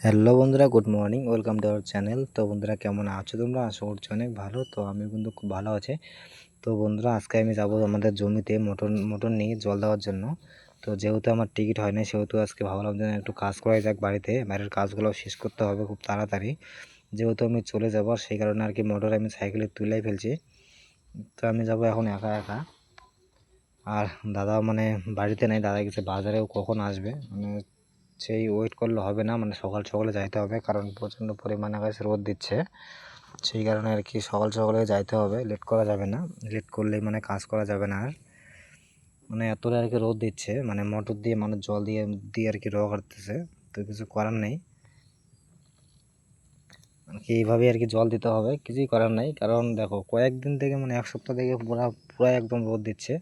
Hello বন্ধুরা, good morning, welcome to our channel. তো বন্ধুরা কেমন আছো তোমরা? আশা করছি অনেক ভালো। তো আমি কিন্তু খুব ভালো আছি। তো বন্ধুরা আজকে আমি যাব আমাদের জমিতে মোটর নিয়ে জল দেওয়ার জন্য। তো যেহেতু আমার টিকিট হয় না, সেহেতু আজকে ভাবলাম যে একটু কাজ করাই যাক বাড়িতে। বাইরের কাজগুলো শেষ করতে হবে খুব তাড়াতাড়ি, যেহেতু আমি চলে যাব। সেই কারণে আর কি মোটর আমি সাইকেলে তুলেই ফেলছি। তো আমি যাব এখন একা একা। আর দাদা মানে বাড়িতে নেই, দাদা গেছে বাজারেও, কখন আসবে মানে সেই ওয়েট করলে হবে না, মানে সকাল সকালে যাইতে হবে, কারণ প্রচণ্ড পরিমাণে গাছে রোদ দিচ্ছে। সেই কারণে আর কি সকাল সকালে যাইতে হবে, লেট করা যাবে না। লেট করলেই মানে কাজ করা যাবে না। আর মানে এতটা আর কি রোদ দিচ্ছে, মানে মোটর দিয়ে মানুষ জল দিয়ে দিয়ে আর কি রোয়া করতেছে। তো কিছু করার নেই আর কি, এইভাবেই আর কি জল দিতে হবে, কিছুই করার নাই। কারণ দেখো কয়েকদিন থেকে মানে এক সপ্তাহ থেকে পুরো একদম রোদ দিচ্ছে।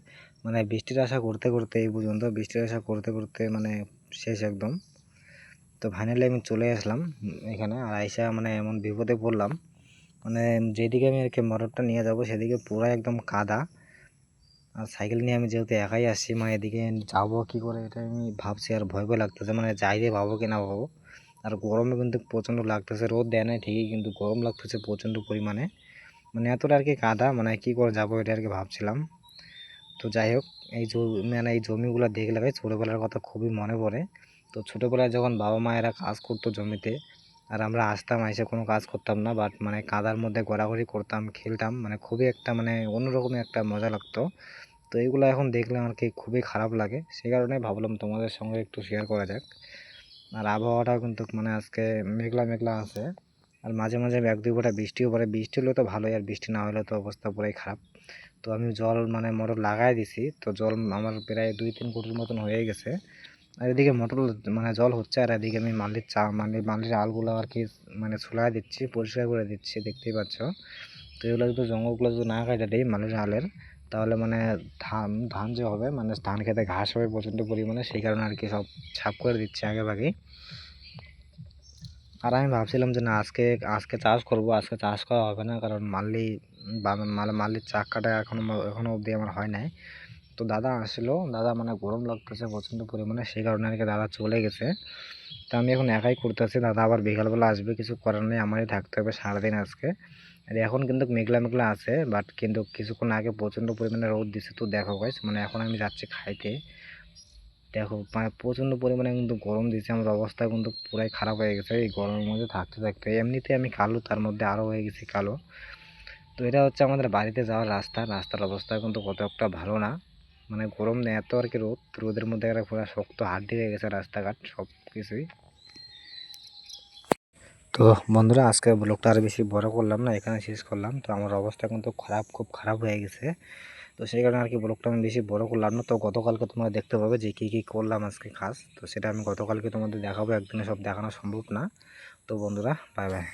মানে বৃষ্টির আশা করতে করতে এই পর্যন্ত, বৃষ্টির আশা করতে করতে মানে শেষ একদম। তো ফাইনালি আমি চলে আসলাম এখানে। আর আইসা মানে এমন বিপদে পড়লাম, মানে যেদিকে আমি আর কি মোটরটা নিয়ে যাব সেদিকে পুরো একদম কাদা। আর সাইকেল নিয়ে আমি যেহেতু একাই আসছি, মানে এদিকে যাবো কী করে এটা আমি ভাবছি। আর ভয় ভয় লাগতেছে, মানে যাইতে পাবো কি না পাবো। আর গরমে কিন্তু প্রচণ্ড লাগতেছে, রোদ দেয় না ঠিকই, কিন্তু গরম লাগতেছে প্রচণ্ড পরিমাণে। মানে এতটা আর কি কাদা, মানে কী করে যাবো এটা আর কি ভাবছিলাম। তো যাই হোক, এই জমিগুলো দেখলে ভাই ছোটোবেলার কথা খুবই মনে পড়ে। তো ছোটোবেলায় যখন বাবা মায়েরা কাজ করতো জমিতে, আর আমরা আসতাম, এসে কোনো কাজ করতাম না, বাট মানে কাদার মধ্যে ঘোরাঘুরি করতাম, খেলতাম, মানে খুবই একটা মানে অন্যরকমই একটা মজা লাগতো। তো এইগুলো এখন দেখলে আর কি খুবই খারাপ লাগে। সেই কারণে ভাবলাম তোমাদের সঙ্গে একটু শেয়ার করা যাক। আর আবহাওয়াটাও কিন্তু মানে আজকে মেঘলা মেঘলা আছে। আর মাঝে মাঝে এক দুই ফোঁটা বৃষ্টিও পড়ে, বৃষ্টি হলে তো ভালোই, আর বৃষ্টি না হলে তো অবস্থা পুরাই খারাপ। তো আমি জল মানে মোটর লাগাই দিছি, তো জল আমার প্রায় 2-3 ফুটের মতন হয়ে গেছে। আর এদিকে মোটর মানে জল হচ্ছে, আর এদিকে আমি মালির আলগুলো আর কি মানে ছুলাই দিচ্ছি, পরিষ্কার করে দিচ্ছি, দেখতেই পাচ্ছ। তো এগুলো যদি জঙ্গলগুলো যদি না কাটে দিই মালির আলের, তাহলে মানে ধান ধান যে হবে, মানে ধান খেতে ঘাস হবে প্রচণ্ড পরিমাণে। সেই কারণে আর কি সব ছাপ করে দিচ্ছে আগে ভাগেই। আর আমি ভাবছিলাম যে না, আজকে আজকে চাষ করব, আজকে চাষ করা হবে না, কারণ মালির চাক্কাটা এখনো অবধি আমার হয় নাই। তো দাদা আসলো, দাদা মানে গরম লাগতেছে প্রচণ্ড পরিমাণে, সেই কারণে আর কি দাদা চলে গেছে। তো আমি এখন একাই করতেছি, দাদা আবার বিকালবেলা আসবে, কিছু করার নেই, আমারই থাকতে হবে সারাদিন আজকে। আর এখন কিন্তু মেঘলা মেঘলা আছে, বাট কিন্তু কিছুক্ষণ আগে প্রচণ্ড পরিমাণে রোদ দিছে। তো দেখো গাইস, মানে এখন আমি যাচ্ছি খাইতে। দেখো মানে প্রচণ্ড পরিমাণে কিন্তু গরম দিচ্ছে, আমার অবস্থা কিন্তু পুরাই খারাপ হয়ে গেছে এই গরমের মধ্যে থাকতে থাকতে। এমনিতে আমি কালো, তার মধ্যে আরও হয়ে গেছি কালো। তো এটা হচ্ছে আমাদের বাড়িতে যাওয়ার রাস্তার অবস্থা কিন্তু কত একটা ভালো না। মানে গরম নেই এত আর কি, রোদের মধ্যে একটা পুরো শক্ত হাড্ডি হয়ে গেছে রাস্তাঘাট সব কিছুই। তো বন্ধুরা আজকের ব্লগটা আর বেশি বড় করলাম না, এখানে শেষ করলাম। তো আমার অবস্থা কিন্তু খুব খারাপ হয়ে গেছে। তো সেই কারণে আর কি ব্লগটা আমি বেশি বড় করলাম না। তো গতকালকে তোমরা দেখতে পাবে যে কী কী করলাম আজকে কাজ, তো সেটা আমি গতকালকে তোমাদের দেখাবো, একদিনে সব দেখানো সম্ভব না। তো বন্ধুরা বাই বাই।